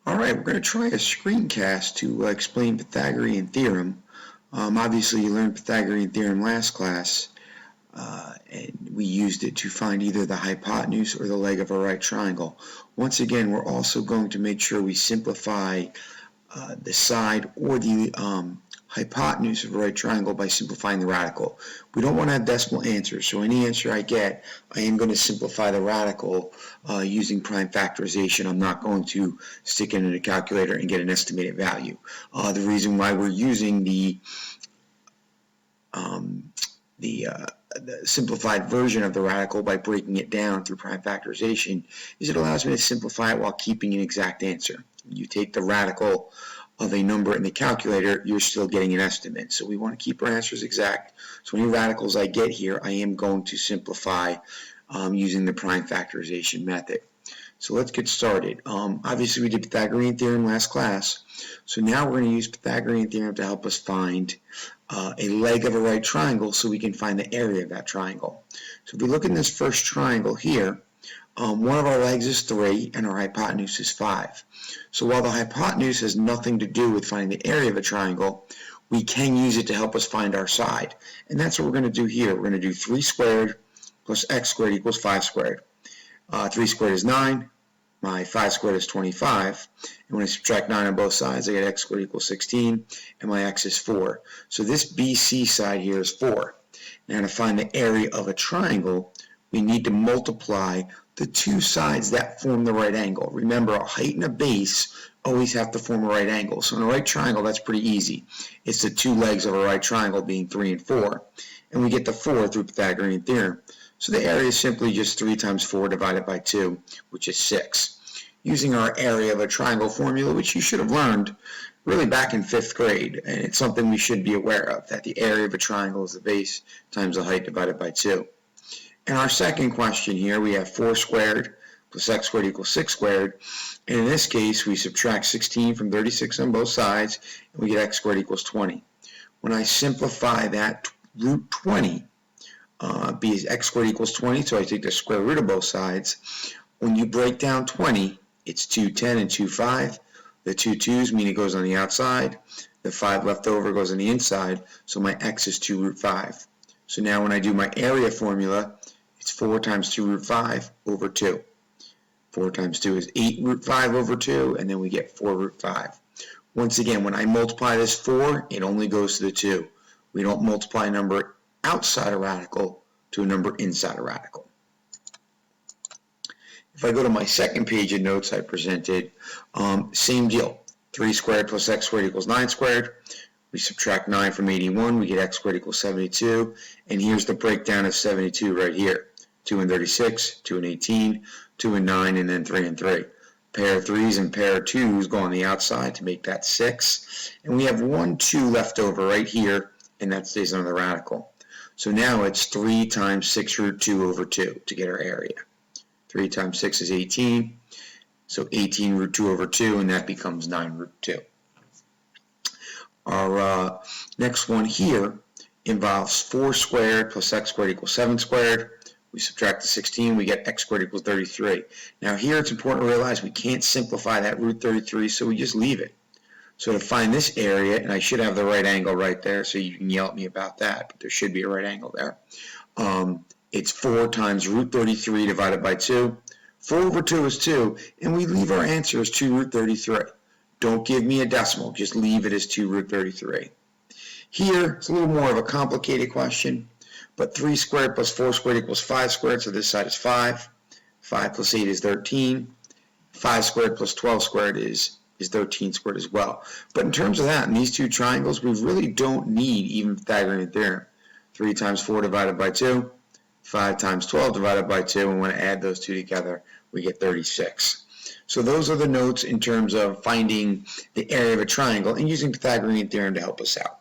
Alright, we're going to try a screencast to explain Pythagorean theorem. Obviously you learned Pythagorean theorem last class, and we used it to find either the hypotenuse or the leg of a right triangle. Once again, we're also going to make sure we simplify the side or the hypotenuse of a right triangle by simplifying the radical. We don't want to have decimal answers, so any answer I get, I am going to simplify the radical using prime factorization. I'm not going to stick it in a calculator and get an estimated value. The reason why we're using the simplified version of the radical by breaking it down through prime factorization is it allows me to simplify it while keeping an exact answer. You take the radical of a number in the calculator, you're still getting an estimate. So we want to keep our answers exact. So any radicals I get here, I am going to simplify using the prime factorization method. So let's get started. Obviously we did Pythagorean theorem last class. So now we're going to use Pythagorean theorem to help us find a leg of a right triangle so we can find the area of that triangle. So if we look in this first triangle here, one of our legs is 3 and our hypotenuse is 5. So while the hypotenuse has nothing to do with finding the area of a triangle, we can use it to help us find our side. And that's what we're going to do here. We're going to do 3 squared plus x squared equals 5 squared. 3 squared is 9. My 5 squared is 25. And when I subtract 9 on both sides, I get x squared equals 16. And my x is 4. So this BC side here is 4. Now to find the area of a triangle, we need to multiply the two sides that form the right angle. Remember, a height and a base always have to form a right angle. So in a right triangle, that's pretty easy. It's the two legs of a right triangle being 3 and 4. And we get the 4 through Pythagorean theorem. So the area is simply just 3 times 4 divided by 2, which is 6. Using our area of a triangle formula, which you should have learned really back in 5th grade, and it's something we should be aware of, that the area of a triangle is the base times the height divided by 2. In our second question here, we have 4 squared plus x squared equals 6 squared. And in this case, we subtract 16 from 36 on both sides, and we get x squared equals 20. When I simplify that root 20, b is x squared equals 20, so I take the square root of both sides. When you break down 20, it's 2 10 and 2 5. The 2 2's mean it goes on the outside. The 5 left over goes on the inside, so my x is 2 root 5. So now when I do my area formula, it's 4 times 2 root 5 over 2. 4 times 2 is 8 root 5 over 2, and then we get 4 root 5. Once again, when I multiply this 4, it only goes to the 2. We don't multiply a number outside a radical to a number inside a radical. If I go to my second page of notes I presented, same deal. 3 squared plus x squared equals 9 squared. We subtract 9 from 81, we get x squared equals 72. And here's the breakdown of 72 right here. 2 and 36, 2 and 18, 2 and 9, and then 3 and 3. Pair of 3's and pair of 2's go on the outside to make that 6. And we have 1 2 left over right here, and that stays on the radical. So now it's 3 times 6 root 2 over 2 to get our area. 3 times 6 is 18. So 18 root 2 over 2, and that becomes 9 root 2. Our next one here involves 4 squared plus x squared equals 7 squared. We subtract the 16, we get x squared equals 33. Now here it's important to realize we can't simplify that root 33, so we just leave it. So to find this area, and I should have the right angle right there, so you can yell at me about that, but there should be a right angle there. It's 4 times root 33 divided by 2. 4 over 2 is 2, and we leave our answer as 2 root 33. Don't give me a decimal, just leave it as 2 root 33. Here, it's a little more of a complicated question, but 3 squared plus 4 squared equals 5 squared, so this side is 5. 5 plus 8 is 13. 5 squared plus 12 squared is 13 squared as well. But in terms of that, in these two triangles, we really don't need even Pythagorean theorem. 3 times 4 divided by 2, 5 times 12 divided by 2, and when I add those two together, we get 36. So those are the notes in terms of finding the area of a triangle and using Pythagorean theorem to help us out.